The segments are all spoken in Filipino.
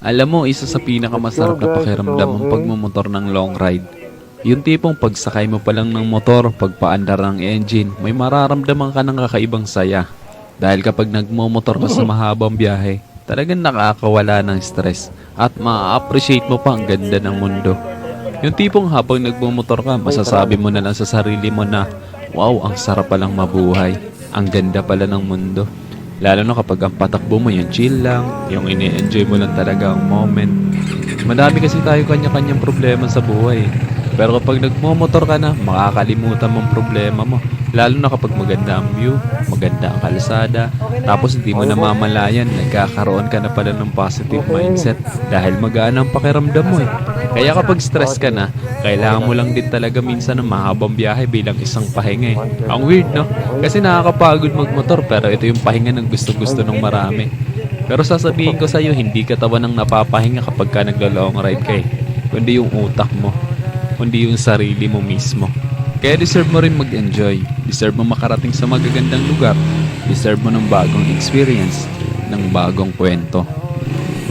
Alam mo, isa sa pinakamasarap na pakiramdam ang pagmumotor ng long ride. Yung tipong pagsakay mo pa lang ng motor, pagpaandar ng engine, may mararamdaman ka ng kakaibang saya. Dahil kapag nagmumotor ka sa mahabang biyahe, talagang nakakawala ng stress at ma-appreciate mo pa ang ganda ng mundo. Yung tipong habang nagmumotor ka, masasabi mo na lang sa sarili mo na, wow, ang sarap palang mabuhay. Ang ganda pala ng mundo. Lalo na kapag ang patakbo mo yung chill lang, yung ini-enjoy mo lang talaga ang moment. Madami kasi tayo kanya-kanyang problema sa buhay. Pero kapag nagmomotor ka na, makakalimutan mong problema mo. Lalo na kapag maganda ang view, maganda ang kalsada, tapos hindi mo namamalayan, nagkakaroon ka na pala ng positive mindset dahil magaan ang pakiramdam mo eh. Kaya kapag stress ka na, kailangan mo lang din talaga minsan ng mahabang biyahe bilang isang pahinga eh. Ang weird no? Kasi nakakapagod magmotor pero ito yung pahinga ng gusto-gusto ng marami. Pero sasabihin ko sa'yo, hindi katawan ng napapahinga kapag ka naglo-long ride ka eh. Kundi yung utak mo, kundi yung sarili mo mismo. Kaya deserve mo rin mag-enjoy. Deserve mo makarating sa magagandang lugar. Deserve mo ng bagong experience, ng bagong kwento.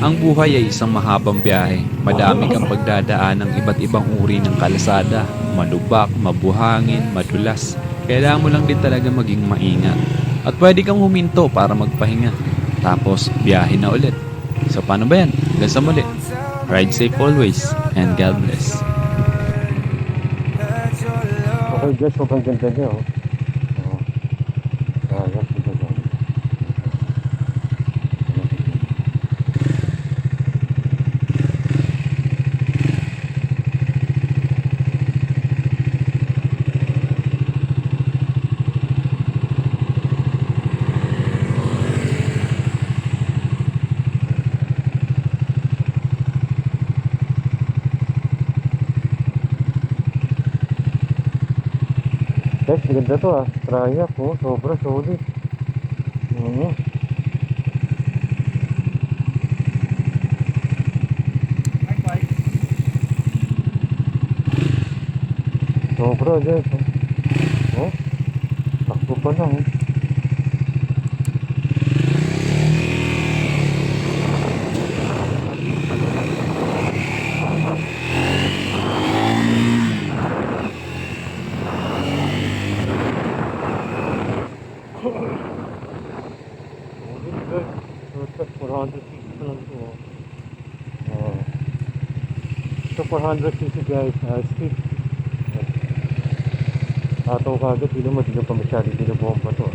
Ang buhay ay isang mahabang biyahe. Madami kang pagdadaan ng iba't ibang uri ng kalsada. Malubak, mabuhangin, madulas. Kailangan mo lang din talaga maging maingat. At pwede kang huminto para magpahinga. Tapos, biyahe na ulit. So, paano ba yan? Hanggang sa muli. Ride safe always, and God bless. Okay guys, sobrang ganda niya oh. Yes, ganda. Guys, maganda to ah. Triumph oh, sobra solid. Sobra guys oh. Oh, takbo pa lang oh. Solid guys. 400cc pa lang to oh. Oh. So 400cc guys, speed. Tataw kagad, hindi naman pa masyadong binobomba to.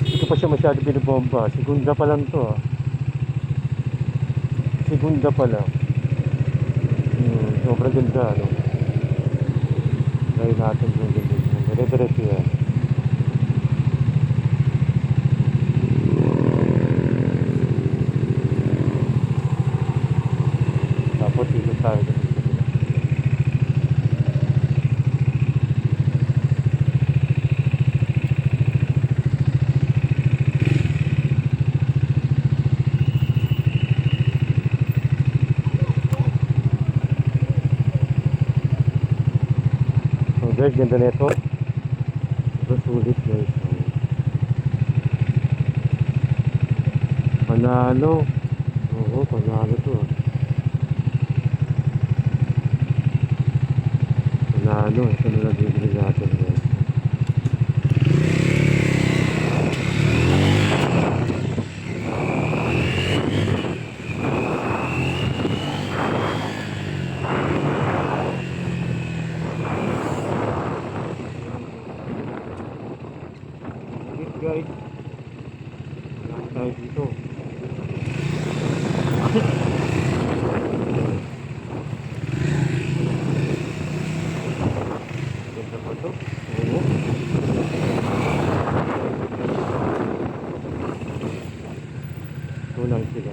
Hindi pa siya masyadong binobomba. Segunda pa lang to. Segunda pa lang. Sobrang ganda, no? Try natin yung ganda. Dire-diretso yan. Tapos ikot tayo. Guys, ganda nito. Ito sulit guys. Panalo. Oo, panalo to. Panalo. Ito na nabibili natin guys. Guys, lang tayo dito. Ganda pa to. Oo. Ito lang sila.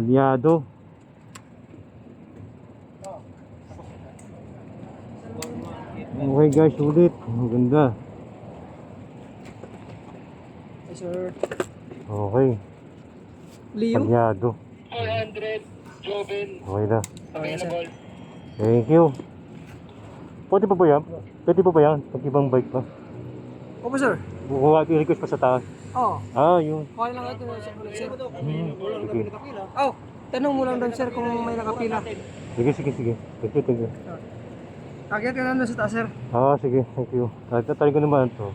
Palyado. Okay guys, ulit. Ang ganda. Hey, sir. Okay. Leo? Palyado. 400, Joven, Okay na. Okay, sir. Thank you. Pwede pa ba yan? Pwede pa ba yan? Pag ibang bike pa. Opo, sir. Kukuha i-request pa sa taas. Oo. Ah, yun. Okay lang ito, sir. Sige. Oh, tanong mo lang doon, sir, kung may nakapila. Sige. Thank you. Akyat ka na doon sa taas, sir. Ah, sige. Thank you. Tatry ko naman to.